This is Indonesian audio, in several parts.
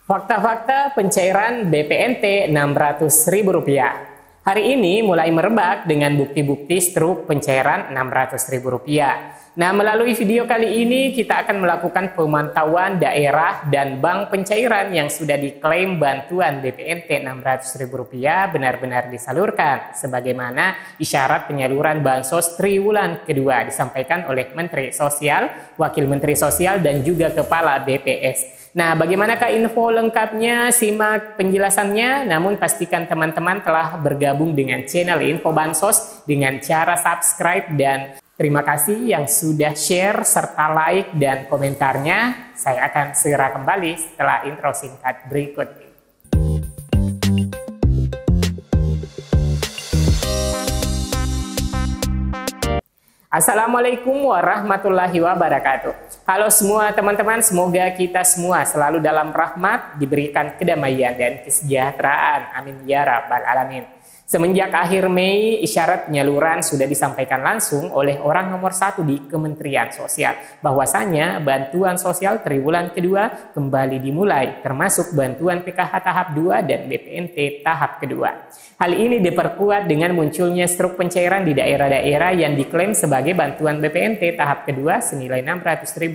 Fakta-fakta pencairan BPNT Rp600.000. Hari ini mulai merebak dengan bukti-bukti struk pencairan Rp600.000. Nah, melalui video kali ini kita akan melakukan pemantauan daerah dan bank pencairan yang sudah diklaim bantuan BPNT Rp600.000 benar-benar disalurkan sebagaimana isyarat penyaluran bansos triwulan kedua disampaikan oleh Menteri Sosial, Wakil Menteri Sosial dan juga Kepala BPS. Nah, bagaimanakah info lengkapnya? Simak penjelasannya. Namun pastikan teman-teman telah bergabung dengan channel Info Bansos dengan cara subscribe, dan terima kasih yang sudah share serta like dan komentarnya. Saya akan segera kembali setelah intro singkat berikut ini. Assalamualaikum warahmatullahi wabarakatuh. Halo semua teman-teman, semoga kita semua selalu dalam rahmat, diberikan kedamaian dan kesejahteraan. Amin ya rabbal alamin. Semenjak akhir Mei, isyarat penyaluran sudah disampaikan langsung oleh orang nomor 1 di Kementerian Sosial. Bahwasanya bantuan sosial triwulan kedua kembali dimulai, termasuk bantuan PKH tahap 2 dan BPNT tahap kedua. Hal ini diperkuat dengan munculnya struk pencairan di daerah-daerah yang diklaim sebagai bantuan BPNT tahap kedua senilai Rp600.000.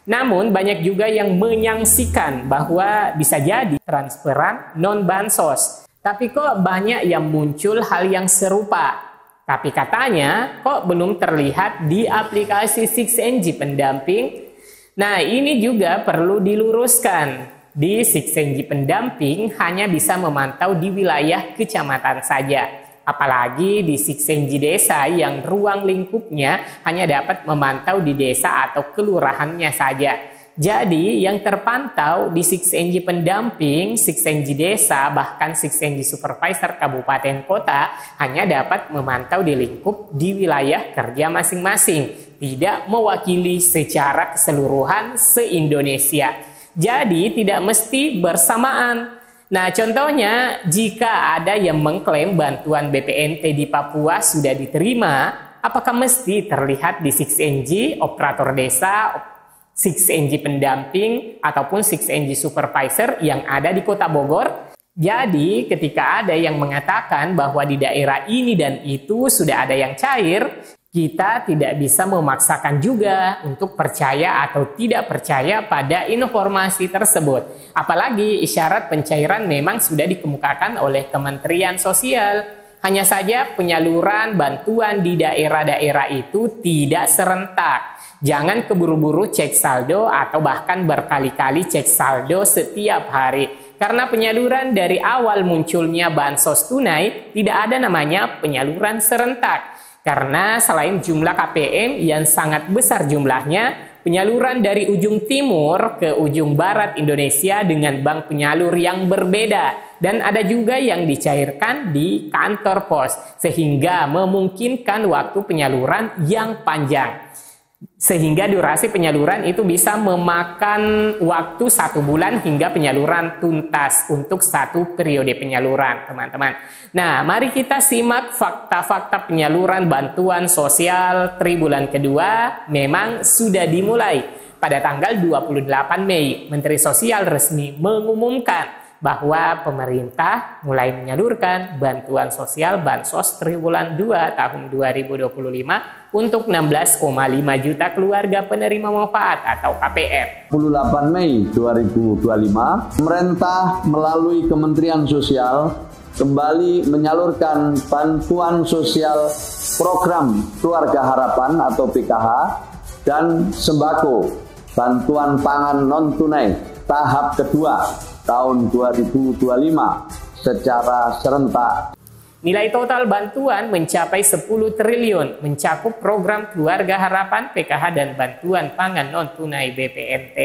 Namun banyak juga yang menyangsikan bahwa bisa jadi transferan non-bansos. Tapi kok banyak yang muncul hal yang serupa. Tapi katanya kok belum terlihat di aplikasi 6NG pendamping. Nah, ini juga perlu diluruskan. Di 6NG pendamping hanya bisa memantau di wilayah kecamatan saja. Apalagi di 6NG desa yang ruang lingkupnya hanya dapat memantau di desa atau kelurahannya saja. Jadi yang terpantau di 6NG pendamping, 6NG desa, bahkan 6NG supervisor kabupaten kota hanya dapat memantau di lingkup di wilayah kerja masing-masing, tidak mewakili secara keseluruhan se-Indonesia. Jadi tidak mesti bersamaan. Nah, contohnya jika ada yang mengklaim bantuan BPNT di Papua sudah diterima, apakah mesti terlihat di 6NG operator desa, 6NG pendamping, ataupun 6NG supervisor yang ada di Kota Bogor? Jadi ketika ada yang mengatakan bahwa di daerah ini dan itu sudah ada yang cair, kita tidak bisa memaksakan juga untuk percaya atau tidak percaya pada informasi tersebut. Apalagi isyarat pencairan memang sudah dikemukakan oleh Kementerian Sosial. Hanya saja penyaluran bantuan di daerah-daerah itu tidak serentak. Jangan keburu-buru cek saldo atau bahkan berkali-kali cek saldo setiap hari. Karena penyaluran dari awal munculnya bansos tunai tidak ada namanya penyaluran serentak. Karena selain jumlah KPM yang sangat besar jumlahnya, penyaluran dari ujung timur ke ujung barat Indonesia dengan bank penyalur yang berbeda. Dan ada juga yang dicairkan di kantor pos, sehingga memungkinkan waktu penyaluran yang panjang. Sehingga durasi penyaluran itu bisa memakan waktu 1 bulan hingga penyaluran tuntas untuk 1 periode penyaluran, teman-teman. Nah, mari kita simak fakta-fakta penyaluran bantuan sosial triwulan kedua memang sudah dimulai. Pada tanggal 28 Mei, Menteri Sosial resmi mengumumkan bahwa pemerintah mulai menyalurkan bantuan sosial Bansos triwulan 2 tahun 2025 untuk 16,5 juta keluarga penerima manfaat atau KPR. 28 Mei 2025, pemerintah melalui Kementerian Sosial kembali menyalurkan bantuan sosial program Keluarga Harapan atau PKH dan sembako bantuan pangan non-tunai tahap kedua tahun 2025 secara serentak. Nilai total bantuan mencapai 10 triliun, mencakup program Keluarga Harapan, PKH, dan bantuan pangan non-tunai BPNT.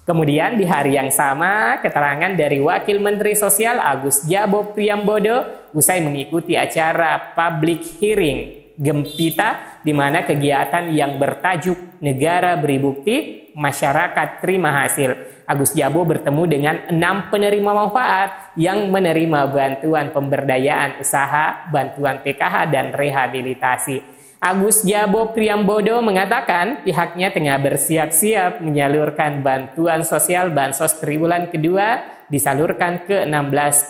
Kemudian di hari yang sama, keterangan dari Wakil Menteri Sosial Agus Jabo Priambodo usai mengikuti acara public hearing Gempita, di mana kegiatan yang bertajuk Negara Beri Bukti, Masyarakat Terima Hasil. Agus Jabo bertemu dengan 6 penerima manfaat yang menerima bantuan pemberdayaan usaha, bantuan PKH, dan rehabilitasi. Agus Jabo Priambodo mengatakan pihaknya tengah bersiap-siap menyalurkan bantuan sosial Bansos triwulan kedua disalurkan ke 16,5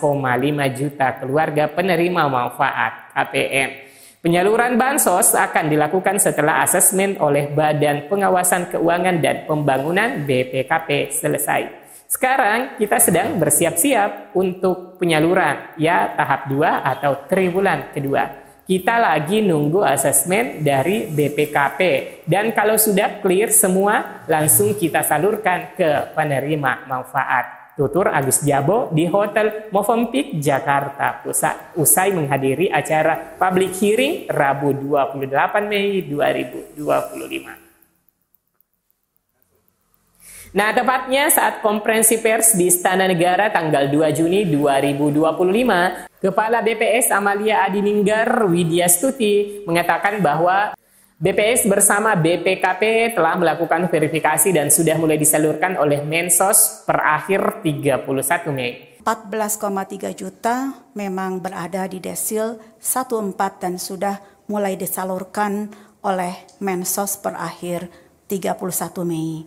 juta keluarga penerima manfaat KPM. Penyaluran Bansos akan dilakukan setelah asesmen oleh Badan Pengawasan Keuangan dan Pembangunan BPKP selesai. Sekarang kita sedang bersiap-siap untuk penyaluran ya tahap 2 atau triwulan kedua. Kita lagi nunggu asesmen dari BPKP dan kalau sudah clear semua langsung kita salurkan ke penerima manfaat. Tutur Agus Jabo di Hotel Movenpick Jakarta Pusat usai menghadiri acara public hearing Rabu 28 Mei 2025. Nah, tepatnya saat konferensi pers di Istana Negara tanggal 2 Juni 2025, Kepala BPS Amalia Adininggar Widyastuti mengatakan bahwa BPS bersama BPKP telah melakukan verifikasi dan sudah mulai disalurkan oleh Mensos per akhir 31 Mei. 14,3 juta memang berada di desil 14 dan sudah mulai disalurkan oleh Mensos per akhir 31 Mei.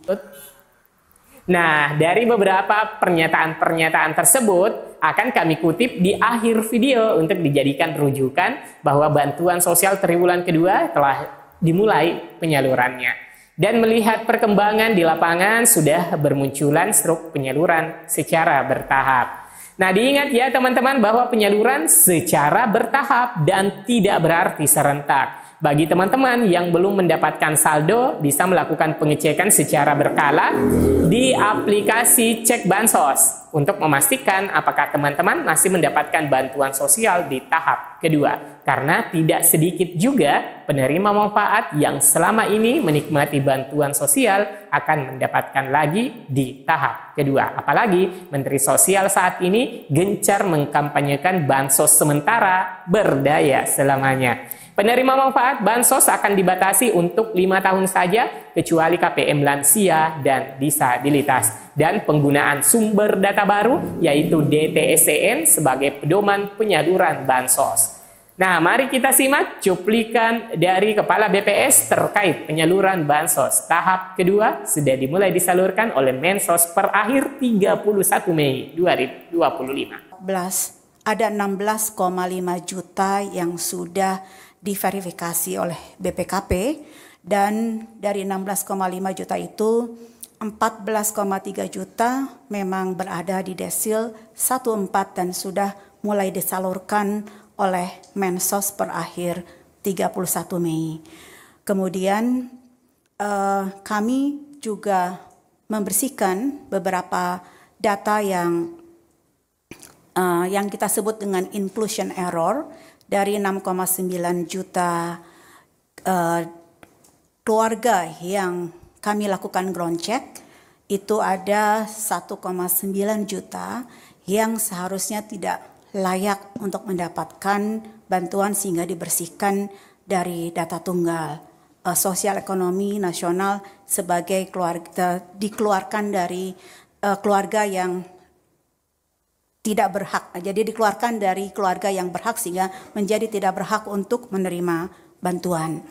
Nah, dari beberapa pernyataan-pernyataan tersebut akan kami kutip di akhir video untuk dijadikan rujukan bahwa bantuan sosial triwulan kedua telah dimulai penyalurannya. Dan melihat perkembangan di lapangan sudah bermunculan struk penyaluran secara bertahap. Nah, diingat ya teman-teman bahwa penyaluran secara bertahap dan tidak berarti serentak. Bagi teman-teman yang belum mendapatkan saldo, bisa melakukan pengecekan secara berkala di aplikasi Cek Bansos untuk memastikan apakah teman-teman masih mendapatkan bantuan sosial di tahap kedua. Karena tidak sedikit juga penerima manfaat yang selama ini menikmati bantuan sosial akan mendapatkan lagi di tahap kedua. Apalagi Menteri Sosial saat ini gencar mengkampanyekan bansos sementara berdaya selamanya. Penerima manfaat Bansos akan dibatasi untuk 5 tahun saja kecuali KPM lansia dan disabilitas dan penggunaan sumber data baru yaitu DTSCN sebagai pedoman penyaluran Bansos. Nah, mari kita simak cuplikan dari Kepala BPS terkait penyaluran Bansos. Tahap kedua sudah dimulai disalurkan oleh Mensos per akhir 31 Mei 2025. Ada 16,5 juta yang sudah diverifikasi oleh BPKP dan dari 16,5 juta itu 14,3 juta memang berada di desil 14 dan sudah mulai disalurkan oleh Mensos per akhir 31 Mei. Kemudian kami juga membersihkan beberapa data yang kita sebut dengan inclusion error. Dari 6,9 juta keluarga yang kami lakukan ground check, itu ada 1,9 juta yang seharusnya tidak layak untuk mendapatkan bantuan sehingga dibersihkan dari data tunggal sosial ekonomi nasional sebagai keluarga, dikeluarkan dari keluarga yang tidak berhak, jadi dikeluarkan dari keluarga yang berhak sehingga menjadi tidak berhak untuk menerima bantuan.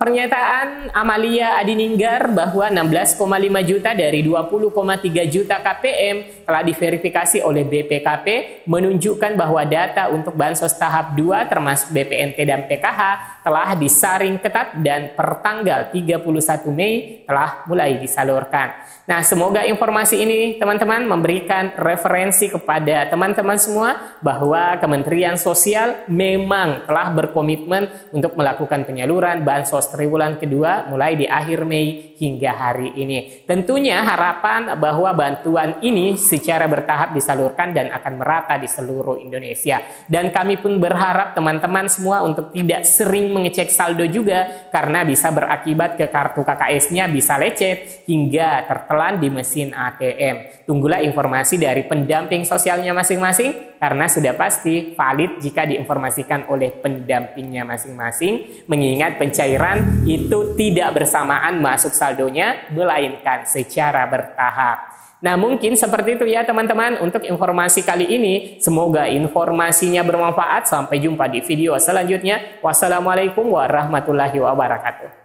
Pernyataan Amalia Adininggar bahwa 16,5 juta dari 20,3 juta KPM telah diverifikasi oleh BPKP menunjukkan bahwa data untuk Bansos tahap 2 termasuk BPNT dan PKH telah disaring ketat dan per tanggal 31 Mei telah mulai disalurkan. Nah, semoga informasi ini teman-teman memberikan referensi kepada teman-teman semua bahwa Kementerian Sosial memang telah berkomitmen untuk melakukan penyaluran Bansos triwulan kedua mulai di akhir Mei hingga hari ini. Tentunya harapan bahwa bantuan ini secara bertahap disalurkan dan akan merata di seluruh Indonesia. Dan kami pun berharap teman-teman semua untuk tidak sering mengecek saldo juga karena bisa berakibat ke kartu KKS-nya bisa lecet hingga tertelan di mesin ATM. Tunggulah informasi dari pendamping sosialnya masing-masing karena sudah pasti valid jika diinformasikan oleh pendampingnya masing-masing, mengingat pencairan itu tidak bersamaan masuk saldonya, melainkan secara bertahap. Nah, mungkin seperti itu ya teman-teman untuk informasi kali ini. Semoga informasinya bermanfaat. Sampai jumpa di video selanjutnya. Wassalamualaikum warahmatullahi wabarakatuh.